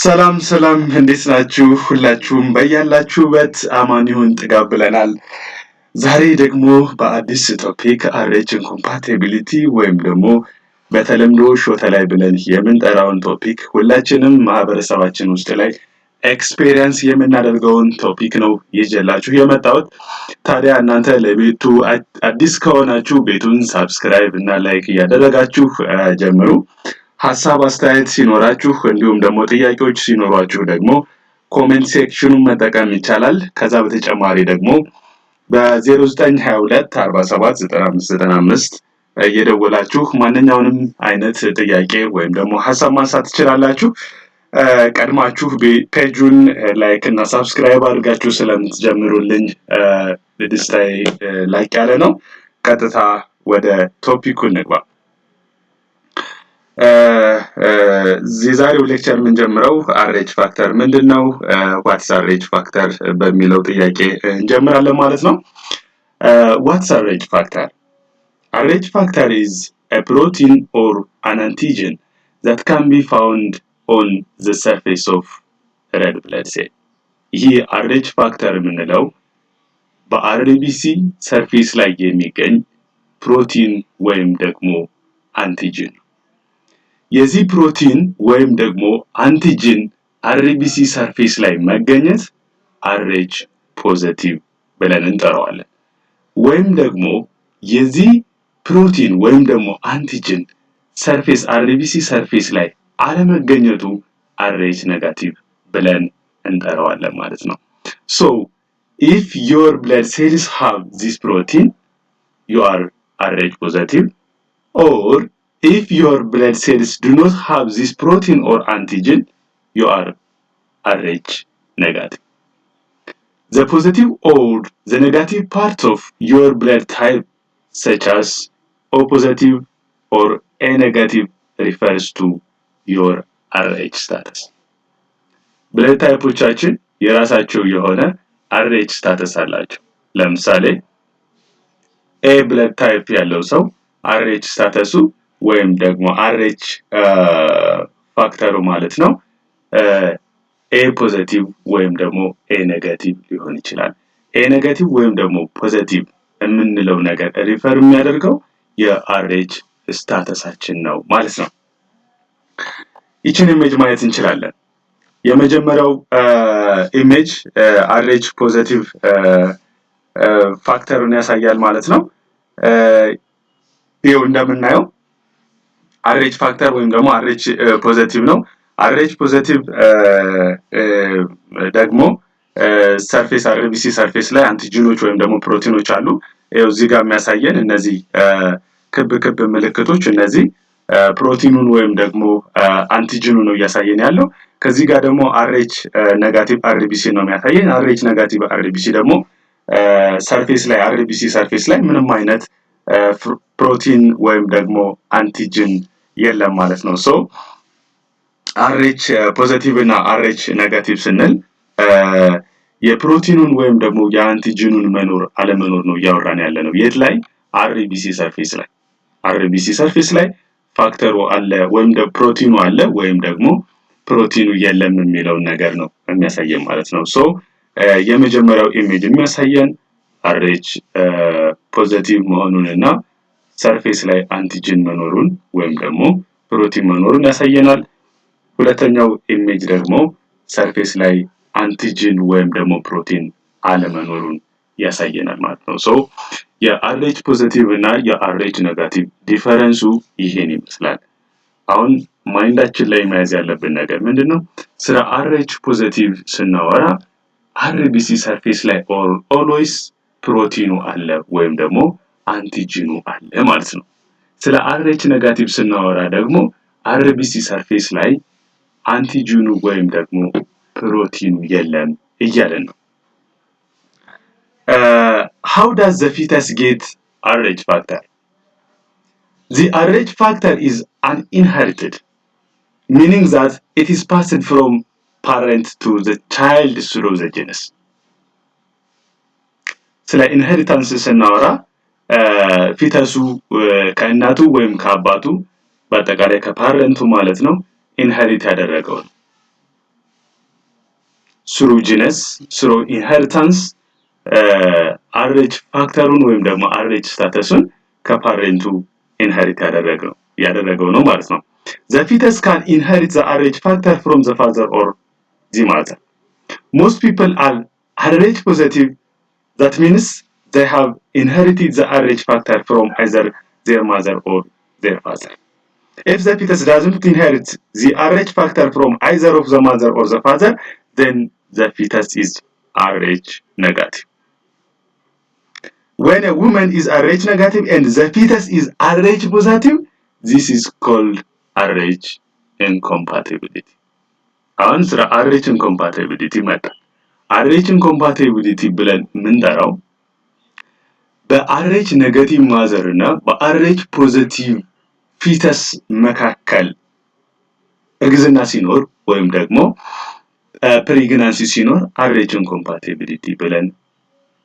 ሰላም ሰላም እንዴት ናችሁ? ሁላችሁም በያላችሁበት አማን ይሁን ጥጋብ ብለናል። ዛሬ ደግሞ በአዲስ ቶፒክ RH ኢንኮምፓቲቢሊቲ ወይም ደግሞ በተለምዶ ሾተ ላይ ብለን የምንጠራውን ቶፒክ ሁላችንም ማህበረሰባችን ውስጥ ላይ ኤክስፒሪየንስ የምናደርገውን ቶፒክ ነው ይዤላችሁ የመጣሁት። ታዲያ እናንተ ለቤቱ አዲስ ከሆናችሁ ቤቱን ሰብስክራይብ እና ላይክ እያደረጋችሁ ጀምሩ። ሀሳብ አስተያየት ሲኖራችሁ እንዲሁም ደግሞ ጥያቄዎች ሲኖሯችሁ ደግሞ ኮሜንት ሴክሽኑን መጠቀም ይቻላል። ከዛ በተጨማሪ ደግሞ በ0922 47 9595 እየደወላችሁ ማንኛውንም አይነት ጥያቄ ወይም ደግሞ ሀሳብ ማንሳት ትችላላችሁ። ቀድማችሁ ፔጁን ላይክ እና ሰብስክራይብ አድርጋችሁ ስለምትጀምሩልኝ ደስታዬ ላቅ ያለ ነው። ቀጥታ ወደ ቶፒኩ እንግባ። የዛሬው ሌክቸር የምንጀምረው RH ፋክተር ምንድነው? ዋትስ RH ፋክተር በሚለው ጥያቄ እንጀምራለን ማለት ነው። ዋትስ RH ፋክተር? RH factor is a protein or an antigen that can be found on the surface of red blood cell. ይህ RH ፋክተር የምንለው በአርቢሲ ሰርፌስ ላይ የሚገኝ ፕሮቲን ወይም ደግሞ አንቲጂን። የዚህ ፕሮቲን ወይም ደግሞ አንቲጂን አርቢሲ ሰርፌስ ላይ መገኘት RH ፖዚቲቭ ብለን እንጠራዋለን። ወይም ደግሞ የዚህ ፕሮቲን ወይም ደግሞ አንቲጂን ሰርፌስ አርቢሲ ሰርፌስ ላይ አለመገኘቱ RH ኔጋቲቭ ብለን እንጠራዋለን ማለት ነው። So if your blood cells have this protein, you are RH positive, or if your blood cells do not have this protein or antigen, you are RH negative. The positive or the negative part of your blood type, such as O positive or A negative, refers to your RH status. ብለድ ታይፖቻችን የራሳቸው የሆነ RH ስታተስ አላቸው። ለምሳሌ A ብለድ ታይፕ ያለው ሰው RH ስታተሱ ወይም ደግሞ RH ፋክተሩ ማለት ነው A ፖዚቲቭ ወይም ደግሞ A ኔጋቲቭ ሊሆን ይችላል። A ኔጋቲቭ ወይም ደግሞ ፖዚቲቭ የምንለው ነገር ሪፈር የሚያደርገው የRH ስታተሳችን ነው ማለት ነው። ይችን ኢሜጅ ማየት እንችላለን። የመጀመሪያው ኢሜጅ RH ፖዚቲቭ ፋክተሩን ያሳያል ማለት ነው። ይሄው እንደምናየው RH ፋክተር ወይም ደግሞ RH ፖዚቲቭ ነው። RH ፖዚቲቭ ደግሞ ሰርፌስ አርቢሲ ሰርፌስ ላይ አንቲጂኖች ወይም ደግሞ ፕሮቲኖች አሉ። ይሄው እዚህ ጋር የሚያሳየን እነዚህ ክብ ክብ ምልክቶች እነዚህ ፕሮቲኑን ወይም ደግሞ አንቲጂኑ ነው እያሳየን ያለው። ከዚህ ጋር ደግሞ RH ኔጋቲቭ RBC ነው የሚያሳየን። RH ኔጋቲቭ RBC ደግሞ ሰርፌስ ላይ RBC ሰርፌስ ላይ ምንም አይነት ፕሮቲን ወይም ደግሞ አንቲጂን የለም ማለት ነው። ሶ RH ፖዚቲቭ እና RH ኔጋቲቭ ስንል የፕሮቲኑን ወይም ደግሞ የአንቲጂኑን መኖር አለመኖር ነው እያወራን ያለነው። የት ላይ? RBC ሰርፌስ ላይ። RBC ሰርፌስ ላይ ፋክተሩ አለ ወይም ደግሞ ፕሮቲኑ አለ ወይም ደግሞ ፕሮቲኑ የለም የሚለውን ነገር ነው የሚያሳየን ማለት ነው። ሶ የመጀመሪያው ኢሜጅ የሚያሳየን RH ፖዚቲቭ መሆኑንና ሰርፌስ ላይ አንቲጂን መኖሩን ወይም ደግሞ ፕሮቲን መኖሩን ያሳየናል። ሁለተኛው ኢሜጅ ደግሞ ሰርፌስ ላይ አንቲጂን ወይም ደግሞ ፕሮቲን አለመኖሩን ያሳየናል ማለት ነው። ሶ የRH ፖዚቲቭ እና የRH ኔጋቲቭ ዲፈረንሱ ይሄን ይመስላል። አሁን ማይንዳችን ላይ መያዝ ያለብን ነገር ምንድነው? ስለ RH ፖዚቲቭ ስናወራ RBC ሰርፌስ ላይ ኦልዌይስ ፕሮቲኑ አለ ወይም ደግሞ አንቲጂኑ አለ ማለት ነው። ስለ RH ኔጋቲቭ ስናወራ ደግሞ RBC ሰርፌስ ላይ አንቲጂኑ ወይም ደግሞ ፕሮቲኑ የለም እያለን ነው። How does the fetus get RH factor? The RH factor is uninherited, meaning that it is passed from parent to the child through the genes. ስለ ኢንሄሪታንስ ስናወራ ፊተሱ ከእናቱ ወይም ከአባቱ በአጠቃላይ ከፓረንቱ ማለት ነው ኢንሄሪት ያደረገው through genes, through inheritance RH ፋክተሩን ወይም ደግሞ RH ስታተሱን ከፓሬንቱ ኢንሄሪት ያደረገው ነው ማለት ነው። The fetus can inherit the RH factor from the father or the mother. Most people are RH positive. That means they have inherited the RH factor from either their mother or their father. If the fetus doesn't inherit the RH factor from either of the mother or the father, then the fetus is RH negative. When a woman is RH negative and the fetus is RH positive, this is called RH incompatibility. አሁን ስለ RH incompatibility መጣ። RH incompatibility ብለን ምንጠራው በRH ኔጋቲቭ ማዘር እና በRH ፖዚቲቭ ፊተስ መካከል እርግዝና ሲኖር ወይም ደግሞ ፕሬግናንሲ ሲኖር RH incompatibility ብለን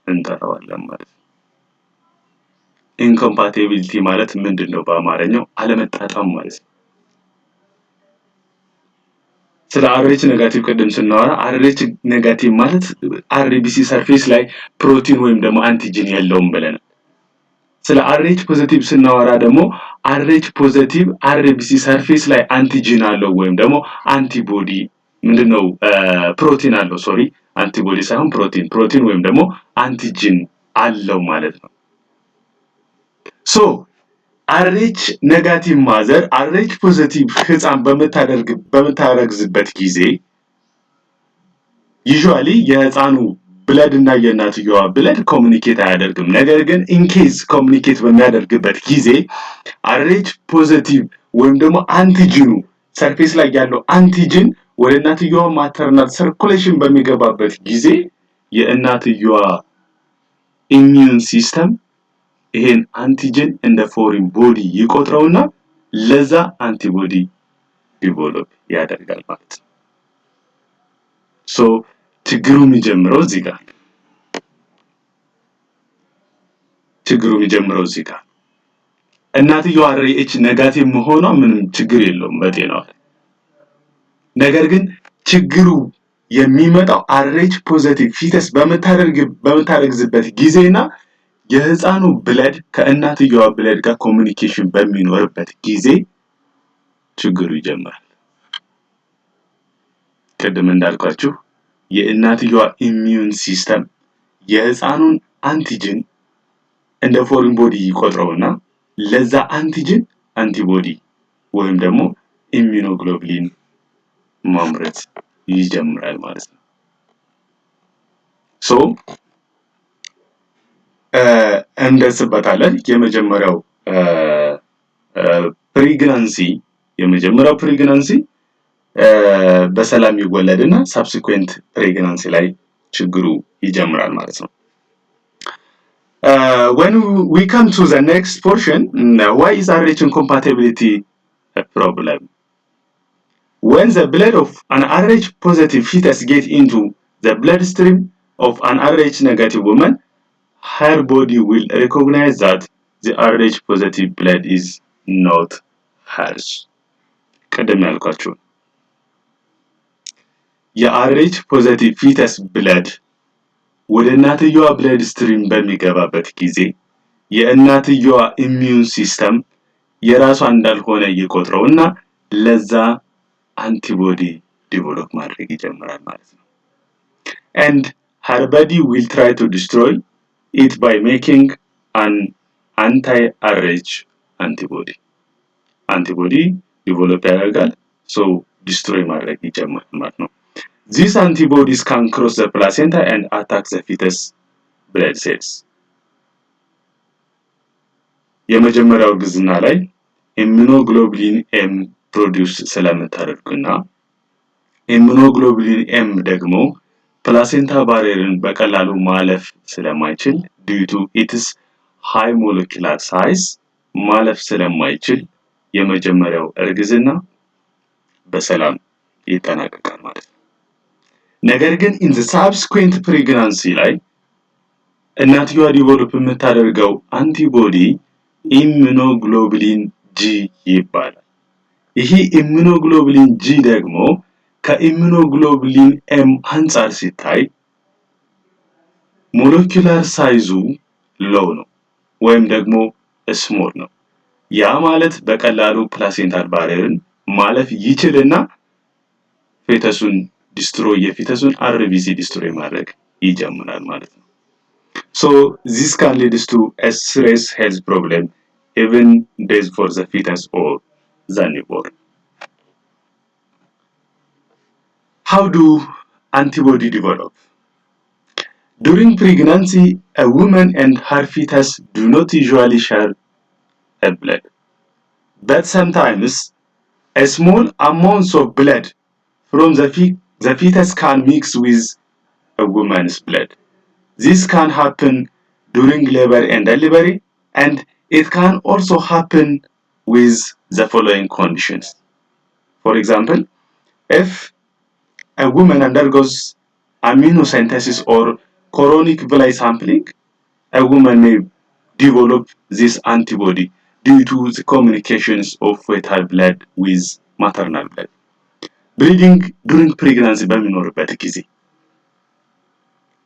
እንጠራዋለን ማለት ነው። ኢንኮምፓቲቢሊቲ ማለት ምንድነው? በአማርኛው አለመጣጣም ማለት ነው። ስለ RH ኔጋቲቭ ቅድም ስናወራ RH ኔጋቲቭ ማለት RBC ሰርፌስ ላይ ፕሮቲን ወይም ደግሞ አንቲጂን የለውም ብለናል። ስለ RH ፖዚቲቭ ስናወራ ደግሞ RH ፖዚቲቭ RBC ሰርፌስ ላይ አንቲጂን አለው ወይም ደግሞ አንቲቦዲ ምንድነው ፕሮቲን አለው አንቲቦዲ ሳይሆን ፕሮቲን ወይም ደግሞ አንቲጂን አለው ማለት ነው። ሶ RH ኔጋቲቭ ማዘር RH ፖዚቲቭ ህፃን በምታረግዝበት ጊዜ ዩዥዋሊ የህፃኑ ብለድ እና የእናትየዋ ብለድ ኮሙኒኬት አያደርግም። ነገር ግን ኢንኬዝ ኮሙኒኬት በሚያደርግበት ጊዜ RH ፖዚቲቭ ወይም ደግሞ አንቲጂኑ ሰርፌስ ላይ ያለው አንቲጂን ወደ እናትየዋ ማተርናል ሰርኩሌሽን በሚገባበት ጊዜ የእናትየዋ ኢሚዩን ሲስተም ይሄን አንቲጂን እንደ ፎሪን ቦዲ ይቆጥረውና ለዛ አንቲቦዲ ዲቨሎፕ ያደርጋል ማለት ነው። ሶ ችግሩ የሚጀምረው እዚህ ጋር እናትየዋ RH ኔጋቲቭ መሆኗ ምንም ችግር የለውም በጤናዋ። ነገር ግን ችግሩ የሚመጣው RH ፖዚቲቭ ፊተስ በምታረግዝበት ጊዜና የህፃኑ ብለድ ከእናትየዋ ብለድ ጋር ኮሙኒኬሽን በሚኖርበት ጊዜ ችግሩ ይጀምራል። ቅድም እንዳልኳችሁ የእናትየዋ ኢሚዩን ሲስተም የህፃኑን አንቲጂን እንደ ፎሪን ቦዲ ይቆጥረውና ለዛ አንቲጂን አንቲቦዲ ወይም ደግሞ ኢሚዩኖግሎቡሊን ማምረት ይጀምራል ማለት ነው። ሶ እንደስበታለን የመጀመሪያው ፕሬግናንሲ በሰላም ይወለድና ሳብሲኩዌንት ፕሬግናንሲ ላይ ችግሩ ይጀምራል ማለት ነው። When we come to the next portion, why is RH incompatibility a problem? When the blood of an RH positive fetus gets into the bloodstream of an RH negative woman, her body will recognize that the RH positive blood is not hers. ቀደም ያልኳችሁ የRH ፖዚቲቭ ፊተስ ብለድ ወደ እናትየዋ ብለድ ስትሪም በሚገባበት ጊዜ የእናትየዋ ኢሚዩን ሲስተም የራሷ እንዳልሆነ ይቆጥረውና ለዛ አንቲቦዲ ዲቨሎፕ ማድረግ ይጀምራል ማለት ነው። And her body will try to destroy it by making an anti-RH antibody develop ያደርጋል። So destroy ማድረግ ይጀምራል ማለት ነው። These antibodies can cross the placenta and attack the fetus blood cells. የመጀመሪያው ግዝና ላይ ኢሚዩኖግሎቡሊን ኤም ፕሮዲዩስ ስለምታደርግና ኢሚዩኖግሎቡሊን ኤም ደግሞ ፕላሴንታ ባሪየርን በቀላሉ ማለፍ ስለማይችል due to its high molecular size ማለፍ ስለማይችል የመጀመሪያው እርግዝና በሰላም ይጠናቀቃል ማለት ነው። ነገር ግን in the subsequent pregnancy ላይ እናትየዋ ዲቨሎፕ የምታደርገው አንቲቦዲ ኢሚዩኖግሎቡሊን ጂ ይባላል። ይሄ ኢሚዩኖግሎቡሊን ጂ ደግሞ ከኢሚኖግሎቡሊን ኤም አንጻር ሲታይ ሞለኪውላር ሳይዙ ሎው ነው ወይም ደግሞ ስሞል ነው። ያ ማለት በቀላሉ ፕላሴንታል ባሪየርን ማለፍ ይችልና የፊተሱን RBC ዲስትሮይ ማድረግ ይጀምራል ማለት ነው። So this can lead to a serious health problem, even death for the fetus or the newborn. How do antibody develop? During pregnancy, a woman and her fetus do not usually share a blood, but sometimes a small amount of blood from the fetus can mix with a woman's blood. This can happen during labor and delivery, and it can also happen with the following conditions. For example, if a woman undergoes amniocentesis or chorionic villus sampling, a woman may develop this antibody due to the communications of fetal blood with maternal blood. Bleeding during pregnancy በሚኖርበት ጊዜ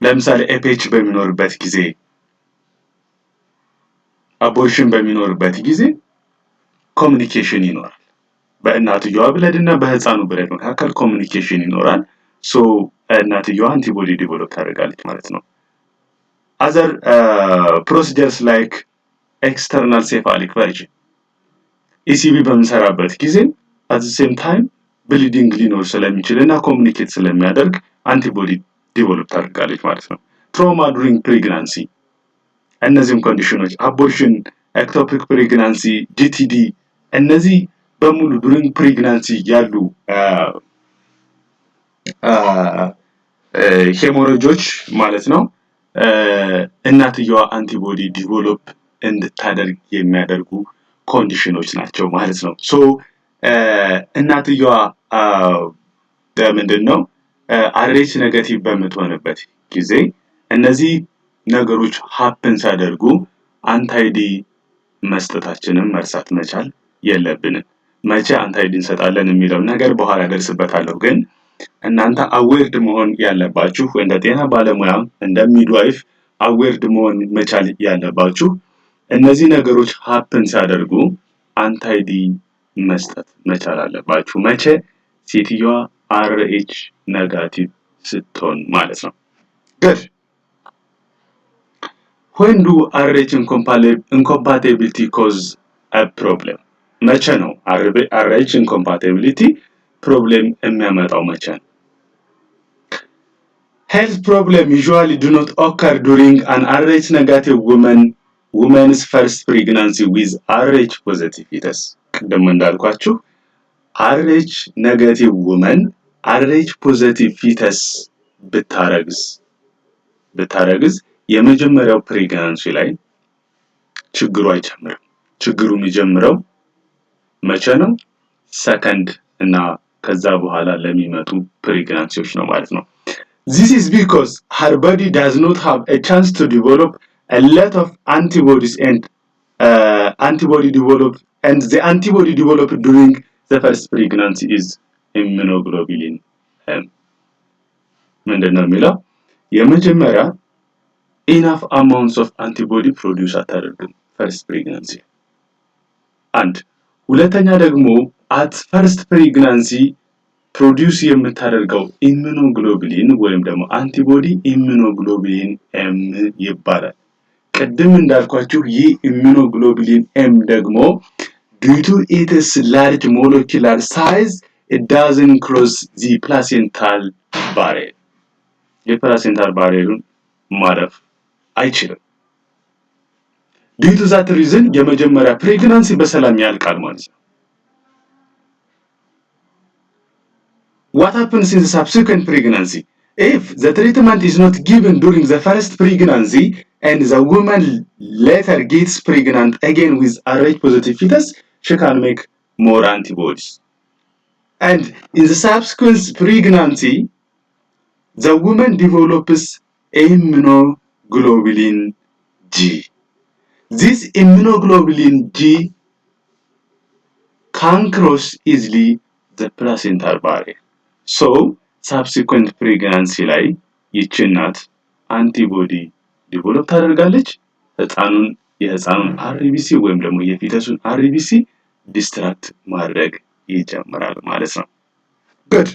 ለምሳሌ ኤፒኤች በሚኖርበት ጊዜ አቦርሽን በሚኖርበት ጊዜ ኮሚኒኬሽን ይኖራል። በእናትየዋ ብለድ እና በህፃኑ ብለድ መካከል ኮሚኒኬሽን ይኖራል። ሶ እናትየዋ አንቲቦዲ ዲቨሎፕ ታደርጋለች ማለት ነው። other procedures like external cephalic version ECV በምንሰራበት ጊዜ at the same time ብሊዲንግ ሊኖር ስለሚችልና ኮሚኒኬት ስለሚያደርግ አንቲቦዲ ዲቨሎፕ ታደርጋለች ማለት ነው። ትራውማ ዱሪንግ ፕሬግናንሲ እነዚህም ኮንዲሽኖች አቦርሽን፣ ኤክቶፒክ ፕሬግናንሲ፣ GTD እነዚህ በሙሉ ዱሪንግ ፕሬግናንሲ ያሉ ሄሞሮጆች ማለት ነው እናትየዋ አንቲቦዲ ዲቨሎፕ እንድታደርግ የሚያደርጉ ኮንዲሽኖች ናቸው ማለት ነው። ሶ እናትየዋ ምንድነው RH ኔጌቲቭ በምትሆንበት ጊዜ እነዚህ ነገሮች ሃፕን ሲያደርጉ አንታይዲ መስጠታችንን መርሳት መቻል የለብንም። መቼ አንታይዲ እንሰጣለን የሚለው ነገር በኋላ ደርስበታለሁ። ግን እናንተ አዌርድ መሆን ያለባችሁ እንደ ጤና ባለሙያ እንደ ሚድዋይፍ አዌርድ መሆን መቻል ያለባችሁ እነዚህ ነገሮች ሃፕን ሲያደርጉ አንታይዲ መስጠት መቻል አለባችሁ። መቼ ሴትዮዋ RH ኔጋቲቭ ስትሆን ማለት ነው። good when do RH incompatibility cause a problem? መቼ ነው RH incompatibility problem የሚያመጣው መቼ ነው? Health problem usually do not occur during an RH negative woman's first pregnancy with RH positive fetus. ቅድም እንዳልኳችሁ RH negative woman RH positive fetus ብታረግዝ የመጀመሪያው ፕሬግናንሲ ላይ ችግሩ አይጀምርም። ችግሩ የሚጀምረው መቼ ነው? ሰከንድ እና ከዛ በኋላ ለሚመጡ ፕሬግናንሲዎች ነው ማለት ነው። This is because her body does not have a chance to develop a lot of antibodies and the antibody developed during the first pregnancy is immunoglobulin M. ምንድነው የሚለው የመጀመሪያ enough amounts of antibody produce አታደርግም first pregnancy and ሁለተኛ ደግሞ at first pregnancy ፕሮዲዩስ የምታደርገው ኢሚኖግሎቡሊን ወይም ደግሞ አንቲቦዲ ኢሚኖግሎቡሊን M ይባላል። ቅድም እንዳልኳችሁ ይህ ኢሚኖግሎቡሊን M ደግሞ due to its large molecular size it doesn't cross the placental barrier. የፕላሴንታል ባሪየሩን ማለፍ አይችልም። due to that reason የመጀመሪያ ፕሬግናንሲ በሰላም ያልቃል ማለት ነው። What happens in the subsequent pregnancy? If the treatment is not given during the first pregnancy and the woman later gets pregnant again with RH positive fetus, she can make more antibodies. And in the subsequent pregnancy, the woman develops immunoglobulin G. This immunoglobulin G can cross easily the placental barrier. ሶ ሳብሲኩዌንት ፕሬግናንሲ ላይ ይቺ እናት አንቲቦዲ ዲቨሎፕ ታደርጋለች። የህፃኑን አርቢሲ ወይም ደግሞ የፊተሱን አርቢሲ ዲስትራክት ማድረግ ይጀምራል ማለት ነው። ጉድ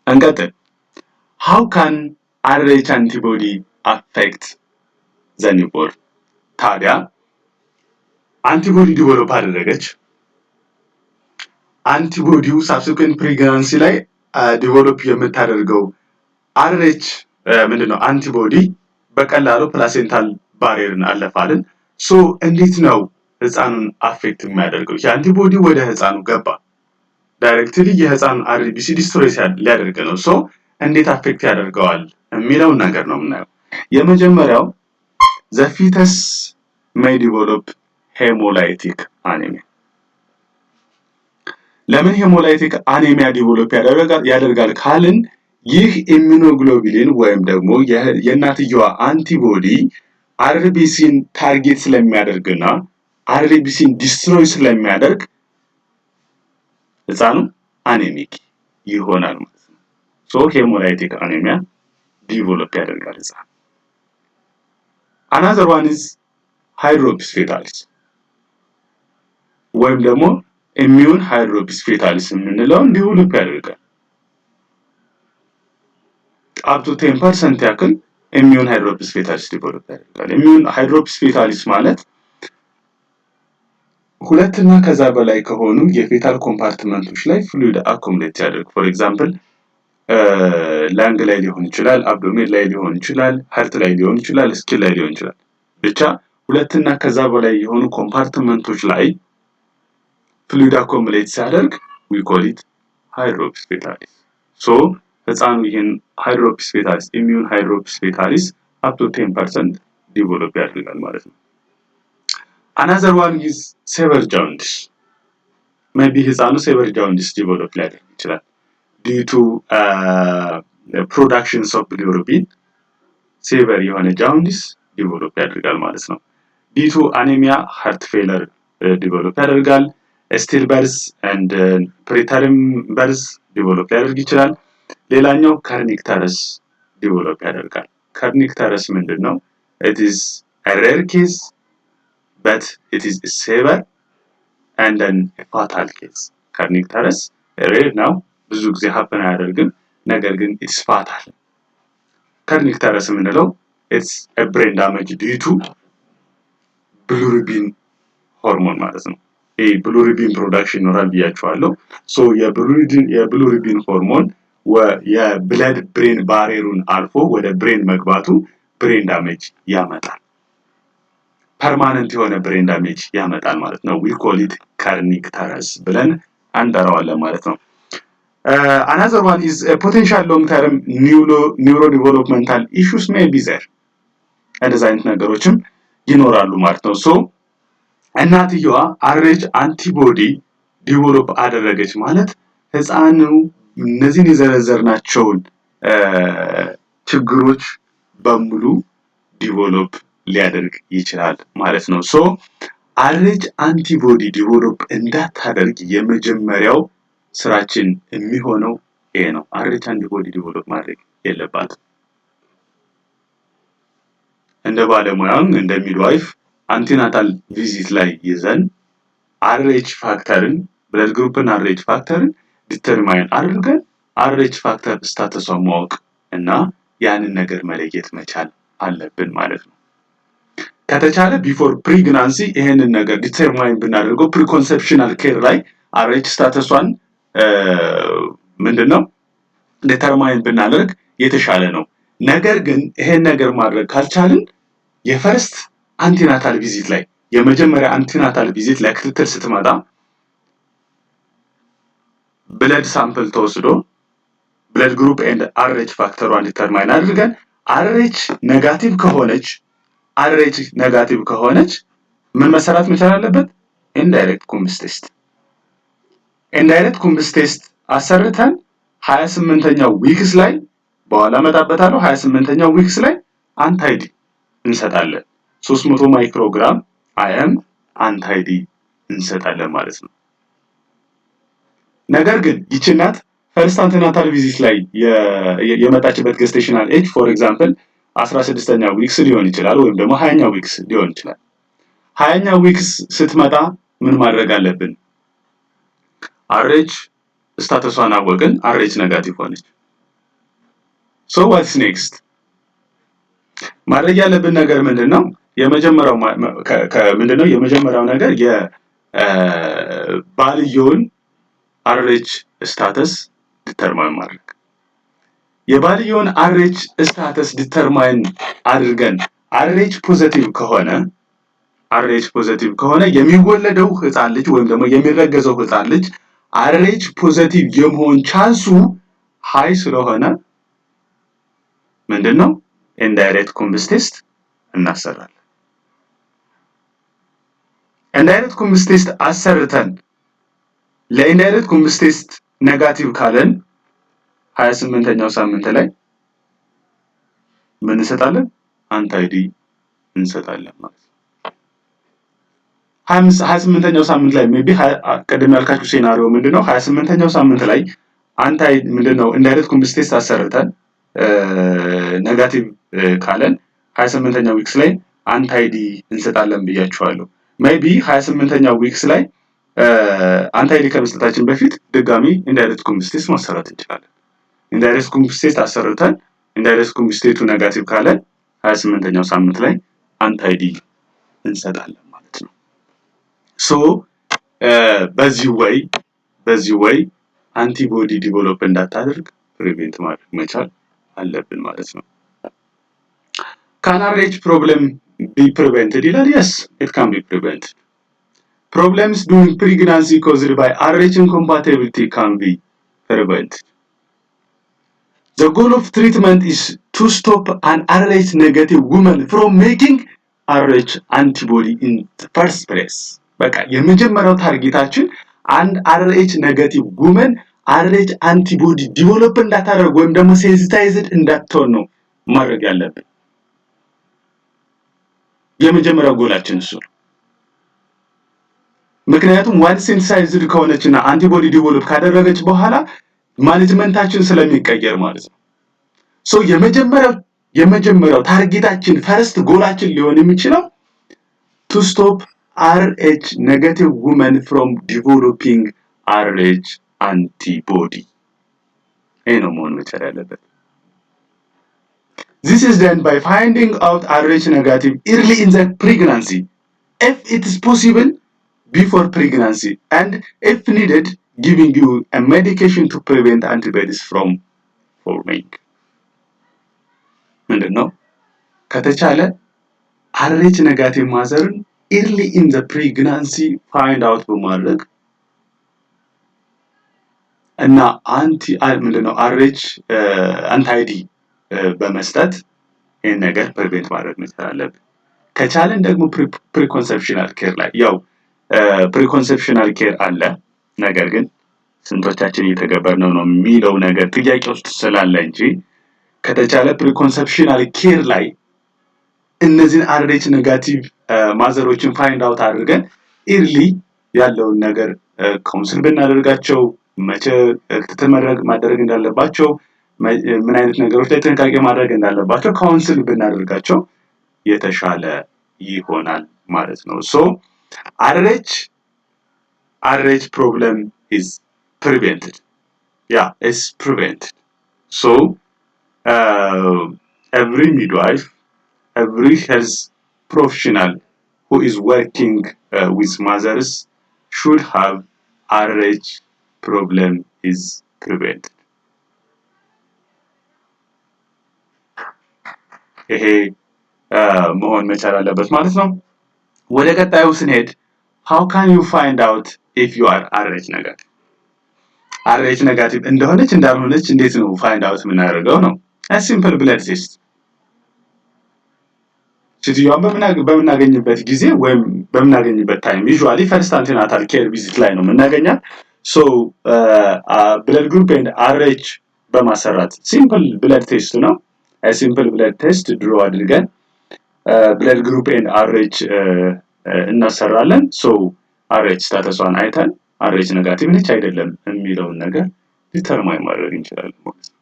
እንቀጥል። how can RH antibody affect the newborn? ታዲያ አንቲቦዲ ዲቨሎፕ አደረገች። አንቲቦዲው ሳብሲኩዌንት ፕሬግናንሲ ላይ ዲቨሎፕ የምታደርገው RH ምንድነው አንቲቦዲ በቀላሉ ፕላሴንታል ባሪየርን አለፋልን። ሶ እንዴት ነው ህፃኑን አፌክት የሚያደርገው? የአንቲቦዲ ወደ ህፃኑ ገባ፣ ዳይሬክትሊ የህፃኑን አርቢሲ ዲስትሮይ ሊያደርግ ነው። ሶ እንዴት አፌክት ያደርገዋል የሚለውን ነገር ነው የምናየው። የመጀመሪያው the fetus may develop hemolytic anemia። ለምን ሄሞላይቲክ አኔሚያ ዲቨሎፕ ያደርጋል ካልን ይህ ኢሚኖግሎቢሊን ወይም ደግሞ የእናትየዋ አንቲቦዲ አርቢሲን ታርጌት ስለሚያደርግና አርቢሲን ዲስትሮይ ስለሚያደርግ ህፃኑ አኔሚክ ይሆናል ማለት ነው። ሶ ሄሞላይቲክ አኔሚያ ዲቨሎፕ ያደርጋል ህፃኑ። another one is hydropis fetalis ወይም ደግሞ ኢሚዩን ሃይድሮፒስ ፌታሊስ የምንለው ዲቨሎፕ ያደርጋል። up to 10% ያክል ኢሚዩን ሃይድሮፒስ ፌታሊስ ዲቨሎፕ ያደርጋል። ኢሚዩን ሃይድሮፒስ ፌታሊስ ማለት ሁለት እና ከዛ በላይ ከሆኑ የፌታል ኮምፓርትመንቶች ላይ ፍሉይድ አኮሙሌት ያደርግ። ፎር ኤግዛምፕል ላንግ ላይ ሊሆን ይችላል፣ አብዶሜን ላይ ሊሆን ይችላል፣ ሃርት ላይ ሊሆን ይችላል፣ ስኪን ላይ ሊሆን ይችላል። ብቻ ሁለት እና ከዛ በላይ የሆኑ ኮምፓርትመንቶች ላይ ፍሉይድ አኮሙሌት ሲያደርግ we call it hydropis fetalis። ሶ ህፃኑ ይህን ሃይድሮፒስ ፌታሊስ ኢሚዩን ሃይድሮፒስ ፌታሊስ up to 10% ዲቨሎፕ ያደርጋል ማለት ነው። another one is severe jaundice። maybe ህፃኑ severe jaundice ዲቨሎፕ ሊያደርግ ይችላል due to productions of bilirubin። severe የሆነ jaundice ዲቨሎፕ ያደርጋል ማለት ነው። due to anemia heart failure ዲቨሎፕ ያደርጋል። still birth and preterm birth ዲቨሎፕ ሊያደርግ ይችላል። ሌላኛው kernicterus ዲቨሎፕ ያደርጋል። kernicterus ምንድነው? it is a rare case but it is severe and then a fatal case። kernicterus rare ነው፣ ብዙ ጊዜ happen አያደርግም፣ ነገር ግን it's fatal። kernicterus ምንለው it's a brain damage due to bilirubin hormone ማለት ነው። የብሉሪቢን ፕሮዳክሽን ይኖራል ብያችኋለሁ። ሶ የብሉሪቢን ሆርሞን የብለድ ብሬን ባሪየሩን አልፎ ወደ ብሬን መግባቱ ብሬን ዳሜጅ ያመጣል። ፐርማነንት የሆነ ብሬን ዳሜጅ ያመጣል ማለት ነው። we call it kernicterus ብለን አንጠራዋለን ማለት ነው። another one is a potential long term neurodevelopmental issues may be there። እንደዚህ አይነት ነገሮችም ይኖራሉ ማለት ነው። ሶ እናትየዋ RH አንቲቦዲ ዲቨሎፕ አደረገች ማለት ህፃኑ እነዚህን የዘረዘርናቸውን ችግሮች በሙሉ ዲቨሎፕ ሊያደርግ ይችላል ማለት ነው። ሶ RH አንቲቦዲ ዲቨሎፕ እንዳታደርግ የመጀመሪያው ስራችን የሚሆነው ይሄ ነው። RH አንቲቦዲ ዲቨሎፕ ማድረግ የለባትም። እንደ ባለሙያም እንደ ሚድዋይፍ አንቲናታል ቪዚት ላይ ይዘን RH ፋክተርን ብለድ ግሩፕን RH ፋክተርን ዲተርማይን አድርገን RH ፋክተር ስታተሷን ማወቅ እና ያንን ነገር መለየት መቻል አለብን ማለት ነው። ከተቻለ ቢፎር ፕሬግናንሲ ይሄንን ነገር ዲተርማይን ብናደርገው ፕሪኮንሰፕሽናል ኬር ላይ RH ስታተሷን ምንድነው ዲተርማይን ብናደርግ የተሻለ ነው። ነገር ግን ይሄን ነገር ማድረግ ካልቻልን የፈርስት አንቲናታል ቪዚት ላይ የመጀመሪያ አንቲናታል ቪዚት ላይ ክትትል ስትመጣ ብለድ ሳምፕል ተወስዶ ብለድ ግሩፕ ኤንድ RH ፋክተሯን ዲተርማይን አድርገን RH ኔጋቲቭ ከሆነች ምን መሰራት መቻል አለበት? ኢንዳይሬክት ኩምብስ ቴስት። ኢንዳይሬክት ኩምብስ ቴስት አሰርተን 28ኛው ዊክስ ላይ በኋላ መጣበታለሁ 28ኛው ዊክስ ላይ አንታይዲ እንሰጣለን። 300 ማይክሮግራም አይኤም አንታይዲ እንሰጣለን ማለት ነው። ነገር ግን ይቺ እናት ፈርስት አንቲናታል ቪዚት ላይ የመጣችበት ጌስቴሽናል ኤጅ ፎር ኤግዛምፕል 16ኛ ዊክስ ሊሆን ይችላል፣ ወይም ደግሞ 20ኛ ዊክስ ሊሆን ይችላል። 20ኛ ዊክስ ስትመጣ ምን ማድረግ አለብን? አርኤች ስታተሷን አወቅን፣ አርኤች ኔጋቲቭ ሆነች። ሶ ዋትስ ኔክስት? ማድረግ ያለብን ነገር ምንድነው? የመጀመሪያው ነገር የባልየውን አርኤች ስታተስ ዲተርማይን ማድረግ። የባልየውን አርኤች ስታተስ ዲተርማይን አድርገን አርኤች ፖዚቲቭ ከሆነ የሚወለደው ህፃን ልጅ ወይም ደግሞ የሚረገዘው ህፃን ልጅ አርኤች ፖዚቲቭ የመሆን ቻንሱ ሃይ ስለሆነ ምንድነው ኢንዳይሬክት ኮምብስ ቴስት እናሰራለን። ኢንዳይሬክት ኮምብስ ቴስት አሰርተን ለኢንዳይሬክት ኮምብስ ቴስት ኔጋቲቭ ካለን 28ኛው ሳምንት ላይ ምን እንሰጣለን? አንታይዲ እንሰጣለን ማለት ነው። 28ኛው ሳምንት ላይ ሜቢ ቀደም ያልካችሁ ሴናሪዮ ምንድነው? 28ኛው ሳምንት ላይ ኢንዳይሬክት ኮምብስ ቴስት አሰርተን ኔጋቲቭ ካለን 28ኛው ዊክስ ላይ አንታይዲ እንሰጣለን ብያችኋለሁ። ሜቢ 28ኛው ዊክስ ላይ አንታይዲ ከመስጠታችን በፊት ድጋሚ ኢንዳይሬክት ኮምብስ ቴስት ማሰራት እንችላለን። ኢንዳይሬክት ኮምብስ ቴስት አሰርተን ኢንዳይሬክት ኮምብስ ቴስቱ ኔጋቲቭ ካለ 28ኛው ሳምንት ላይ አንታይዲ እንሰጣለን ማለት ነው። ሶ በዚህ ወይ አንቲቦዲ ዲቨሎፕ እንዳታደርግ ፕሪቬንት ማድረግ መቻል አለብን ማለት ነው። Can RH problem be prevented? Yes, it can be prevented. Problems during pregnancy caused by RH incompatibility can be prevented. The goal of treatment is to stop an RH negative woman from making RH antibody in the first place. በቃ የመጀመሪያው ታርጌታችን አንድ RH negative woman RH አንቲቦዲ ዲቨሎፕ እንዳታደርግ ወይም ደግሞ ሴንሲታይዝድ እንዳትሆን ነው ማድረግ ያለብን። የመጀመሪያው ጎላችን እሱ ነው። ምክንያቱም ዋን ሴንሲታይዝድ ከሆነችና አንቲቦዲ ዲቨሎፕ ካደረገች በኋላ ማኔጅመንታችን ስለሚቀየር ማለት ነው። ሶ የመጀመሪያው ታርጌታችን ፈርስት ጎላችን ሊሆን የሚችለው to stop RH negative women from developing RH antibody. ይሄ ነው መሆን መቻል ያለበት። This is done by finding out RH negative early in the pregnancy, if it is possible before pregnancy, and if needed, giving you a medication to prevent antibodies from forming. ምንድነው? ከተቻለ RH negative ማዘርን early in the pregnancy find out በማድረግ እና RH አንታይዲ በመስጠት ይሄን ነገር ፕሪቬንት ማድረግ መቻል አለብን። ከቻለን ደግሞ ፕሪኮንሰፕሽናል ኬር ላይ ፕሪኮንሰፕሽናል ኬር አለ፣ ነገር ግን ስንቶቻችን እየተገበርነው ነው የሚለው ነገር ጥያቄ ውስጥ ስላለ እንጂ ከተቻለ ፕሪኮንሰፕሽናል ኬር ላይ እነዚህን RH ኔጋቲቭ ማዘሮችን ፋይንድ አውት አድርገን ኢርሊ ያለውን ነገር ካውንስል ብናደርጋቸው መቼ ማድረግ እንዳለባቸው ምን አይነት ነገሮች ላይ ጥንቃቄ ማድረግ እንዳለባቸው ካውንስል ብናደርጋቸው የተሻለ ይሆናል ማለት ነው። ሶ RH problem is prevented. Yeah, it's prevented. So every midwife, every health professional who is working with mothers should have RH problem is prevented. ይሄ መሆን መቻል አለበት ማለት ነው። ወደ ቀጣዩ ስንሄድ how can you find out if you are RH negative? RH negative እንደሆነች እንዳልሆነች እንዴት ነው find out የምናደርገው ነው? a simple blood test. ሴትዮዋን በምናገኝበት ጊዜ ወይም በምናገኝበት ታይም usually first antenatal care visit ላይ ነው የምናገኛት። so blood group and RH በማሰራት simple blood test ነው። a simple blood test draw አድርገን blood group and RH እናሰራለን። so RH ስታተሷን አይተን RH ኔጋቲቭ ነች አይደለም የሚለውን ነገር ዲተርማይን ማድረግ እንችላለን ማለት ነው።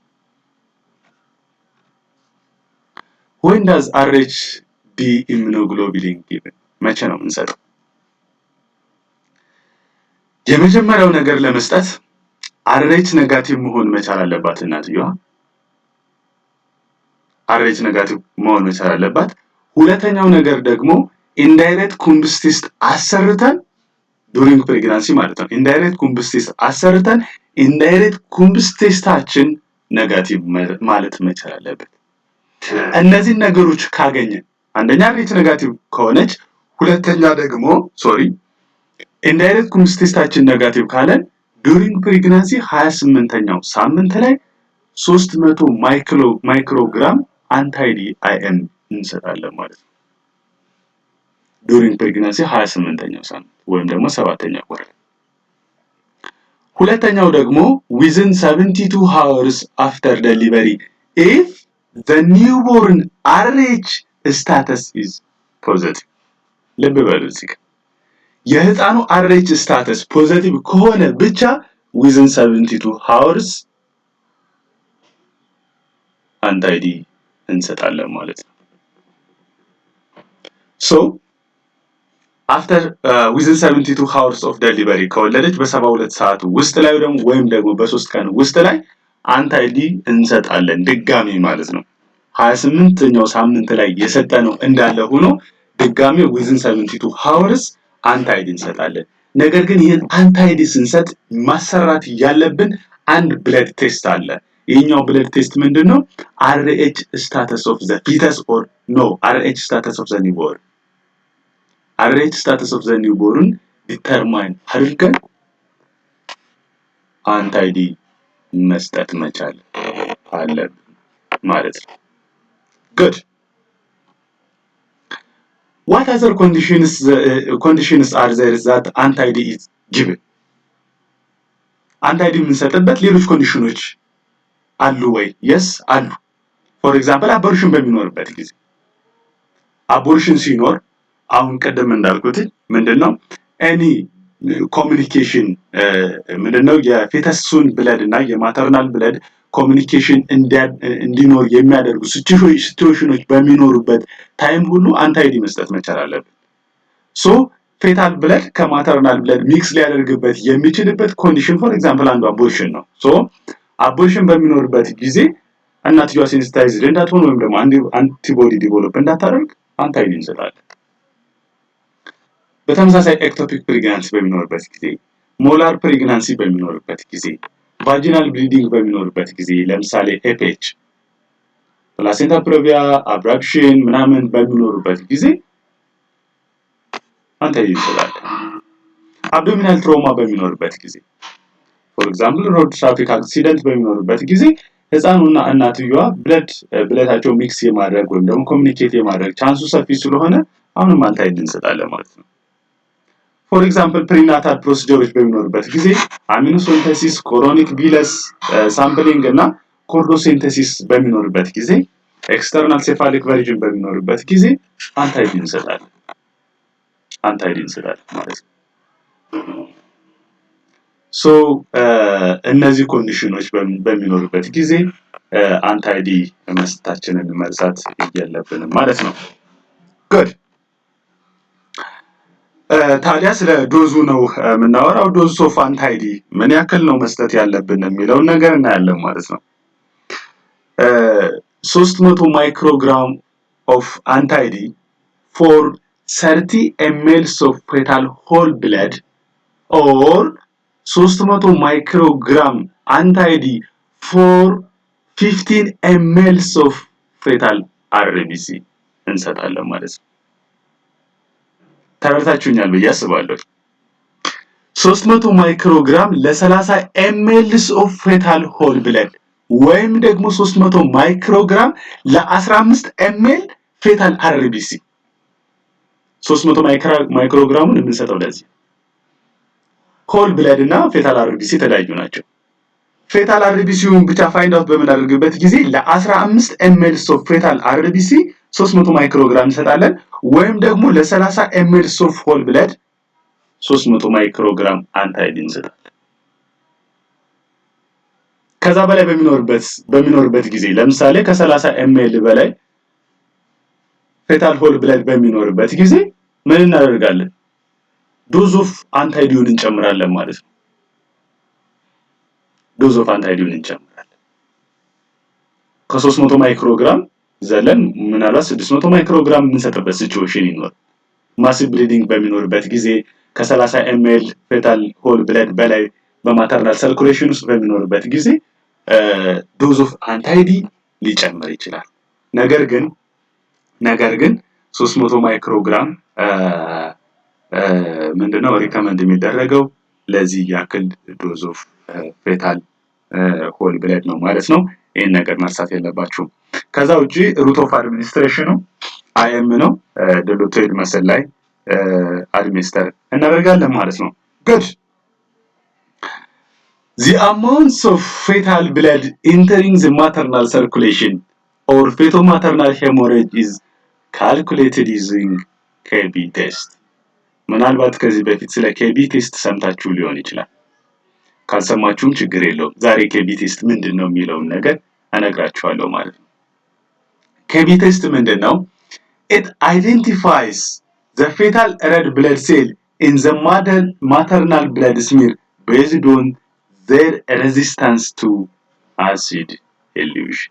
when does RH be immunoglobulin given? መቼ ነው የምንሰጠው? የመጀመሪያው ነገር ለመስጠት RH ኔጋቲቭ መሆን መቻል አለባት እናትየዋ። RH ኔጋቲቭ መሆን መቻል አለባት። ሁለተኛው ነገር ደግሞ ኢንዳይሬክት ኩምብስቲስት አሰርተን ዱሪንግ ፕሬግናንሲ ማለት ነው። ኢንዳይሬክት ኩምብስቲስት አሰርተን ኢንዳይሬክት ኩምብስቲስታችን ኔጋቲቭ ማለት መቻል አለበት። እነዚህ ነገሮች ካገኘን አንደኛ RH ኔጋቲቭ ከሆነች፣ ሁለተኛ ደግሞ ኢንዳይሬክት ኩምብስቲስታችን ኔጋቲቭ ካለን ዱሪንግ ፕሬግናንሲ 28ኛው ሳምንት ላይ 300 ማይክሮግራም አንታይዲ አይኤም እንሰጣለን ማለት ነው። ዱሪንግ ፕሬግናንሲ 28ኛው ሳምንት ወይም ደግሞ 7ኛው ወር። ሁለተኛው ደግሞ within 72 hours after delivery if the newborn RH status is positive. ልብ በሉ እዚህ ጋር የህፃኑ RH status ፖዚቲቭ ከሆነ ብቻ within 72 hours አንታይዲ እንሰጣለን ማለት ነው። so after within 72 hours of delivery ከወለደች በ72 ሰዓት ውስጥ ላይ ወይም ደግሞ በ3 ቀን ውስጥ ላይ አንታይዲ እንሰጣለን ድጋሚ ማለት ነው። 28ኛው ሳምንት ላይ የሰጠነው እንዳለ ሆኖ ድጋሚ within 72 hours አንታይዲ እንሰጣለን። ነገር ግን ይሄን አንታይዲ ስንሰጥ ማሰራት ያለብን አንድ ብለድ ቴስት አለ። ይሄኛው ብለድ ቴስት ምንድነው? RH status of the fetus or no RH status of the newborn RH status of the newborn ዲተርማይን አድርገን አንታይዲ መስጠት መቻል አለብን ማለት ነው። good what other conditions are there that anti-D is given? አንታይዲ የምንሰጥበት ሌሎች ኮንዲሽኖች አሉ ወይ? yes አሉ። for example አቦርሽን በሚኖርበት ጊዜ አቦርሽን ሲኖር አሁን ቀደም እንዳልኩት ምንድነው any communication ምንድነው የፌተሱን ብለድ እና የማተርናል ብለድ ኮሚኒኬሽን እንዲኖር የሚያደርጉ ሲቹዌሽኖች በሚኖሩበት ታይም ሁሉ አንታይዲ መስጠት መቻል አለብን። ሶ ፌታል ብለድ ከማተርናል ብለድ ሚክስ ሊያደርግበት የሚችልበት ኮንዲሽን ፎር ኤግዛምፕል አንዱ አቦርሽን ነው። ሶ አቦርሽን በሚኖርበት ጊዜ እናትየዋ ሴንሲታይዝድ እንዳትሆን ወይም ደግሞ አንቲቦዲ ዲቨሎፕ እንዳታደርግ አንታይዲ እንሰጣለን። በተመሳሳይ ኤክቶፒክ ፕሬግናንሲ በሚኖርበት ጊዜ፣ ሞላር ፕሬግናንሲ በሚኖርበት ጊዜ፣ ቫጂናል ብሊዲንግ በሚኖርበት ጊዜ ለምሳሌ ኤፒኤች ፕላሴንታ ፕሬቪያ አብራክሽን ምናምን በሚኖርበት ጊዜ አንታይዲ እንሰጣለን። አብዶሚናል ትሮማ በሚኖርበት ጊዜ ፎር ኤግዛምፕል ሮድ ትራፊክ አክሲደንት በሚኖርበት ጊዜ ህፃኑና እናትየዋ ብለዳቸው ሚክስ የማድረግ ወይም ደግሞ ኮሚኒኬት የማድረግ ቻንሱ ሰፊ ስለሆነ አሁንም አንታይዲ እንሰጣለን ማለት ነው። ፎር ኤግዛምፕል ፕሪናታል ፕሮሲጀሮች በሚኖርበት ጊዜ አሚኖሴንተሲስ፣ ኮሮኒክ ቪለስ ሳምፕሊንግ እና ኮርዶሴንተሲስ በሚኖርበት ጊዜ፣ ኤክስተርናል ሴፋሊክ ቨርዥን በሚኖርበት ጊዜ አንታይዲ እንሰጣለን ማለት ነው። ሶ እነዚህ ኮንዲሽኖች በሚኖርበት ጊዜ አንታይዲ መስጠታችንን መርሳት የለብንም ማለት ነው። good ታዲያ ስለ ዶዙ ነው የምናወራው። ዶዝ ኦፍ አንታይዲ ምን ያክል ነው መስጠት ያለብን የሚለውን ነገር እናያለን ማለት ነው። 300 ማይክሮግራም ኦፍ አንታይዲ for 30 ml of fetal whole blood or 300 ማይክሮግራም አንታይዲ for 15 ml of fetal RBC እንሰጣለን ማለት ነው። ተረድታችሁኛል ብዬ አስባለሁ። 300 ማይክሮግራም ለ30 ml of fetal whole blood ወይም ደግሞ 300 ማይክሮግራም ለ15 ml fetal RBC 300 ማይክሮግራሙን የምንሰጠው ለዚህ whole blood እና fetal RBC የተለያዩ ናቸው። fetal RBCውን ብቻ ፋይንድ አውት በምናደርግበት ጊዜ ለ15 ml of fetal RBC 300 ማይክሮግራም እንሰጣለን ወይም ደግሞ ለ30 ml of whole blood 300 ማይክሮግራም አንታይዲ እንሰጣለን። ከዛ በላይ በሚኖርበት ጊዜ ለምሳሌ ከ30 ml በላይ ፌታል ሆል ብለድ በሚኖርበት ጊዜ ምን እናደርጋለን? ዶዝ ኦፍ አንታይዲዩን እንጨምራለን ማለት ነው። ዶዝ ኦፍ አንታይዲዩን እንጨምራለን። ከ300 ማይክሮግራም ዘለን ምናልባት 600 ማይክሮግራም የምንሰጥበት ሲቹዌሽን ይኖራል። ማሲቭ ብሊዲንግ በሚኖርበት ጊዜ ከ30 ml ፌታል ሆል ብለድ በላይ በማተርናል ሰርኩሌሽን ውስጥ በሚኖርበት ጊዜ ዶዝ ኦፍ አንታይዲ ሊጨምር ይችላል። ነገር ግን 300 ማይክሮግራም ምንድነው ሪከመንድ የሚደረገው ለዚህ ያክል ዶዝ ኦፍ ፌታል ሆል ብለድ ነው ማለት ነው። ይሄን ነገር መርሳት የለባችሁም። ከዛ ውጪ ሩት ኦፍ አድሚኒስትሬሽኑ አይኤም ነው። ዲሉቴድ መስል ላይ አድሚኒስተር እናደርጋለን ማለት ነው። ጉድ the amounts of fetal blood entering the maternal circulation or fetal-maternal hemorrhage is calculated using KB test. ምናልባት ከዚህ በፊት ስለ KB ቴስት ሰምታችሁ ሊሆን ይችላል። ካልሰማችሁም ችግር የለውም። ዛሬ KB ቴስት ምንድነው የሚለውን ነገር እነግራችኋለሁ ማለት ነው። KB ቴስት ምንድነው? It identifies the fetal red blood cell in the maternal blood smear based on their resistance to acid elution.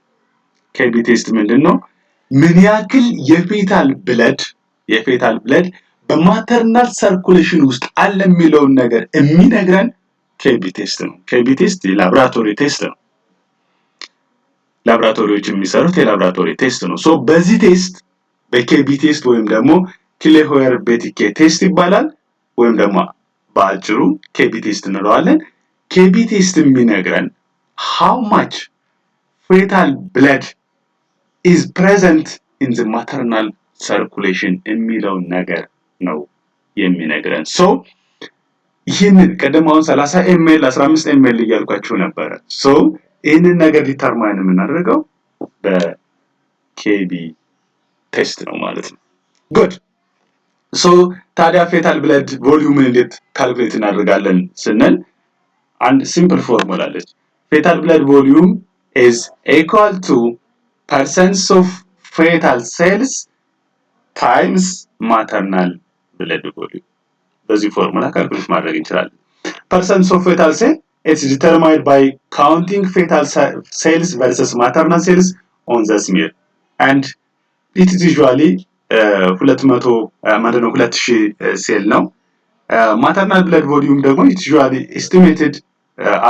KB ቴስት ምንድነው? ምን ያክል የፌታል ብለድ በማተርናል ሰርኩሌሽን ውስጥ አለ የሚለውን ነገር የሚነግረን KB ቴስት ነው። KB ቴስት የላብራቶሪ ቴስት ነው። ላብራቶሪዎች የሚሰሩት የላብራቶሪ ቴስት ነው። ሶ በዚህ ቴስት በKB ቴስት ወይም ደግሞ ክሌሆየር ቤቲኬ ቴስት ይባላል ወይም ደግሞ በአጭሩ KB ቴስት እንለዋለን። KB ቴስት የሚነግረን how much fetal blood is present in the maternal circulation የሚለውን ነገር ነው የሚነግረን። ሶ ይህንን ቀደም አሁን 30 ml 15 ml እያልኳችሁ ነበረ። ሶ ይህንን ነገር ዲተርማይን የምናደርገው በKB ቴስት ነው ማለት ነው። ጉድ ሶ ታዲያ ፌታል ብለድ ቮሊዩምን እንዴት ካልኩሌት እናደርጋለን ስንል አንድ ሲምፕል ፎርሙላ አለች። ፌታል ብለድ ቮሊዩም is equal to percents of fetal cells times maternal blood volume። በዚህ ፎርሙላ ካልኩሌት ማድረግ እንችላለን። percents of fetal cell it's determined by counting fetal cells versus maternal cells on the smear and it is usually 2000 ሴል ነው። maternal blood volume ደግሞ it's usually estimated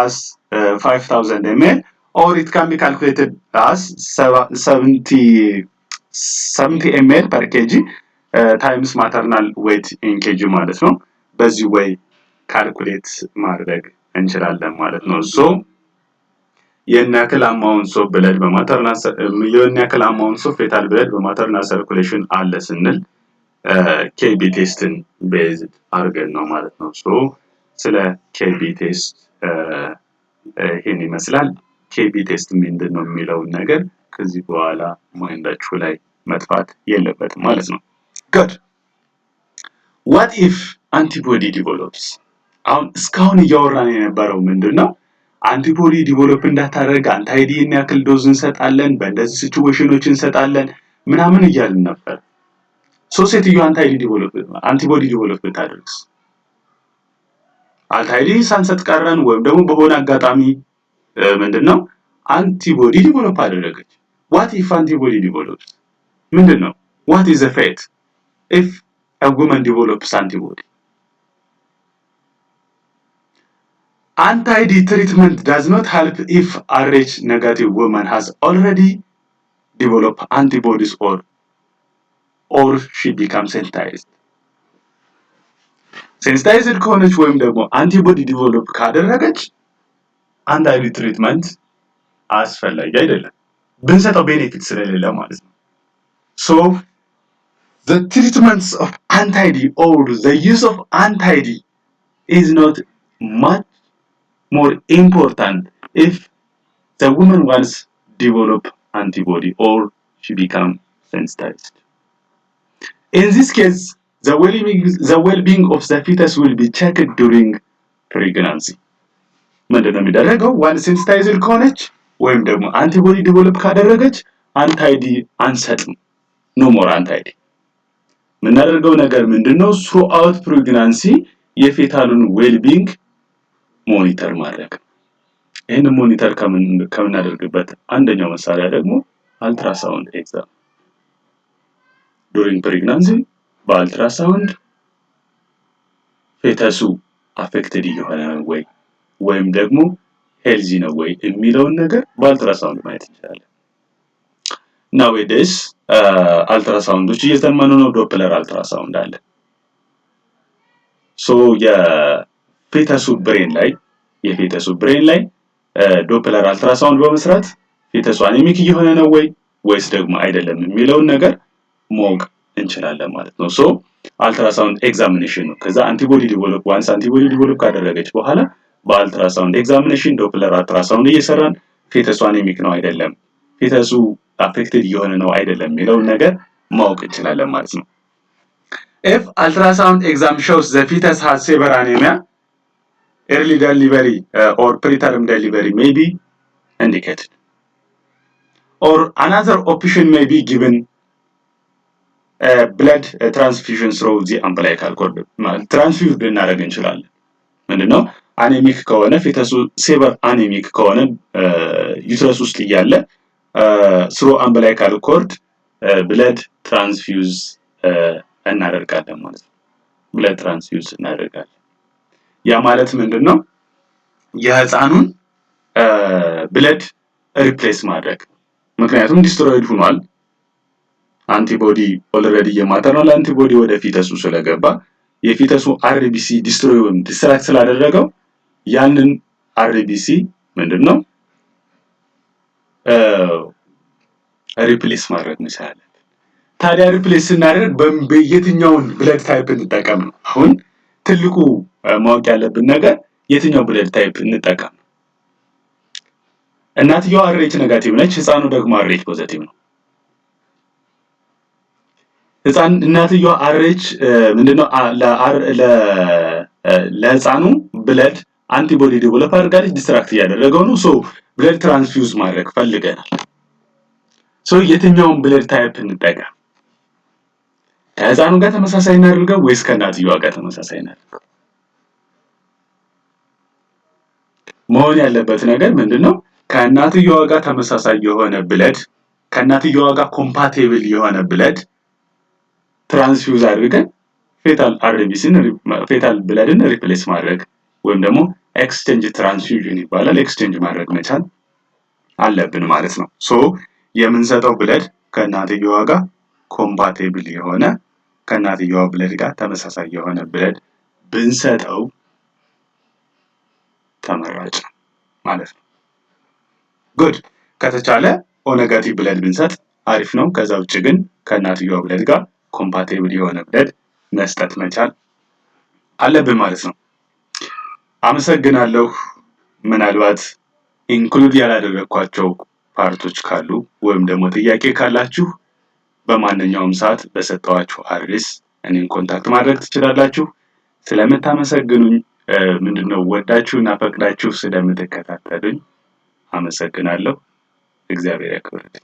as 5000 ml or it can be calculated as 70 ml per kg times maternal weight in kg ማለት ነው። በዚህ ወይ ካልኩሌት ማድረግ እንችላለን ማለት ነው። ሶ የናክል አማውንት ኦፍ ብለድ ፌታል ብለድ በማተርናል ሰርኩሌሽን አለ ስንል KB ቴስትን ቤዝድ አድርገን ነው ማለት ነው። ሶ ስለ KB ቴስት ይሄን ይመስላል። KB ቴስት ምንድነው የሚለውን ነገር ከዚህ በኋላ ማይንዳችሁ ላይ መጥፋት የለበትም ማለት ነው። ጉድ what if antibody develops? አሁን እስካሁን እያወራን የነበረው ምንድነው? አንቲቦዲ ዲቨሎፕ እንዳታደርግ አንታይዲን ያክል ዶዝ እንሰጣለን፣ በእንደዚህ ሲቹዌሽኖች እንሰጣለን ምናምን እያልን ነበር። ሶ ሴትዮ አንቲቦዲ ዲቨሎፕ ብታደርግስ? አንታይዲ ሳንሰጥ ቀረን ወይም ደግሞ በሆነ አጋጣሚ ምንድነው አንቲቦዲ ዲቨሎፕ አደረገች። what if antibody develops? ምንድነው? what is the fate if a woman develops antibody? Anti-D treatment does not help if Rh negative woman has already developed antibodies or she becomes sensitized. Sensitized ከሆነች ወይም ደግሞ አንቲቦዲ ዲቨሎፕ ካደረገች አንታይ ትሪትመንት አስፈላጊ አይደለም። ብንሰጠው ቤኔፊት ስለሌለ ማለት ነው። So the treatments of anti-D or the use of anti-D is not much more important if the woman wants develop antibody or she become sensitized. In this case, the well-being of the fetus will be checked during pregnancy. ምንድነው የሚደረገው? ዋን ሴንሲታይዝድ ከሆነች ወይም ደግሞ አንቲቦዲ ዲቨሎፕ ካደረገች አንታይዲ አንሰጥም። ኖ ሞር አንታይዲ። የምናደርገው ነገር ምንድነው? ስሩ አውት ፕሬግናንሲ የፌታሉን ዌልቢንግ ሞኒተር ማድረግ። ይህን ሞኒተር ከምናደርግበት አንደኛው መሳሪያ ደግሞ አልትራሳውንድ ኤግዛም ዱሪንግ ፕሬግናንሲ በአልትራሳውንድ ፌተሱ አፌክትድ እየሆነ ነው ወይ ወይም ደግሞ ሄልዚ ነው ወይ የሚለውን ነገር በአልትራሳውንድ ማየት እንችላለን። ናውዴይስ አልትራሳውንዶች እየዘመኑ ነው። ዶፕለር አልትራሳውንድ አለ። ሶ የፌተሱ ብሬን ላይ ዶፕለር አልትራሳውንድ በመስራት ፌተሱ አኔሚክ እየሆነ ነው ወይ ወይስ ደግሞ አይደለም የሚለውን ነገር ማወቅ እንችላለን ማለት ነው። ሶ አልትራሳውንድ ኤግዛሚኔሽን ነው። ከዛ አንቲቦዲ ዲቨሎፕ ካደረገች በኋላ በአልትራሳውንድ ኤግዛሚኔሽን ዶፕለር አልትራሳውንድ እየሰራን ፌተሱ አኔሚክ ነው አይደለም፣ ፌተሱ አፌክትድ እየሆነ ነው አይደለም የሚለውን ነገር ማወቅ እንችላለን ማለት ነው። If ultrasound exam shows the fetus has severe anemia, early delivery or preterm delivery may be indicated. Or another option may be given blood transfusion through the umbilical cord. ትራንስፊውዝ ልናደርግ እንችላለን። ምንድነው? አኔሚክ ከሆነ ፌተሱ ሴቨር አኔሚክ ከሆነ ዩትረስ ውስጥ እያለ ስሩ አምብላይካል ኮርድ ብለድ ትራንስፊውዝ እናደርጋለን ማለት ነው። ብለድ ትራንስፊውዝ እናደርጋለን። ያ ማለት ምንድነው? የህፃኑን ብለድ ሪፕሌስ ማድረግ። ምክንያቱም ዲስትሮይድ ሆኗል። አንቲቦዲ ኦልሬዲ የማተርናል አንቲቦዲ ወደ ፊተሱ ስለገባ የፊተሱ አርቢሲ ዲስትሮይውን ዲስትራክት ስላደረገው ያንን አርቢሲ ምንድነው? ሪፕሌስ ማድረግ መቻል። ታዲያ ሪፕሌስ ስናደርግ በየትኛውን ብለድ ታይፕ እንጠቀም ነው? አሁን ትልቁ ማወቅ ያለብን ነገር የትኛው ብለድ ታይፕ እንጠቀም። እናትየዋ አርኤች ኔጋቲቭ ነች፣ ህፃኑ ደግሞ አርኤች ፖዚቲቭ ነው። እናትየዋ አርኤች ምንድነው? ለህፃኑ ብለድ አንቲቦዲ ዲቨሎፕ አድርጋለች፣ ዲስትራክት እያደረገው ነው። ሶ ብለድ ትራንስፊውዝ ማድረግ ፈልገናል። ሶ የትኛውን ብለድ ታይፕ እንጠቀም? ከህፃኑ ጋር ተመሳሳይ እናድርገው ወይስ ከእናትየዋ ጋር ተመሳሳይ እናድርገው? መሆን ያለበት ነገር ምንድነው? ከእናትየዋ ጋር ተመሳሳይ የሆነ ብለድ ከእናትየዋ ጋር ኮምፓቲብል የሆነ ብለድ ትራንስፊውዝ አድርገን ፌታል ብለድን ሪፕሌስ ማድረግ ወይም ደግሞ ኤክስቼንጅ ትራንስፊውዥን ይባላል። ኤክስቼንጅ ማድረግ መቻል አለብን ማለት ነው። ሶ የምንሰጠው ብለድ ከእናትየዋ ጋር ኮምፓቲብል የሆነ ከእናትየዋ ብለድ ጋር ተመሳሳይ የሆነ ብለድ ብንሰጠው ተመራጭ ማለት ነው። ጉድ ከተቻለ ኦ ኔጋቲቭ ብለድ ብንሰጥ አሪፍ ነው። ከዛ ውጭ ግን ከእናትየዋ ብለድ ጋር ኮምፓቲብል የሆነ ብለድ መስጠት መቻል አለብን ማለት ነው። አመሰግናለሁ። ምናልባት ኢንክሉድ ያላደረኳቸው ፓርቶች ካሉ ወይም ደግሞ ጥያቄ ካላችሁ በማንኛውም ሰዓት በሰጠዋችሁ አድሬስ እኔን ኮንታክት ማድረግ ትችላላችሁ። ስለምታመሰግኑኝ ምንድነው ወዳችሁና ፈቅዳችሁ ስለምትከታተሉኝ አመሰግናለሁ። እግዚአብሔር ያክብርልኝ።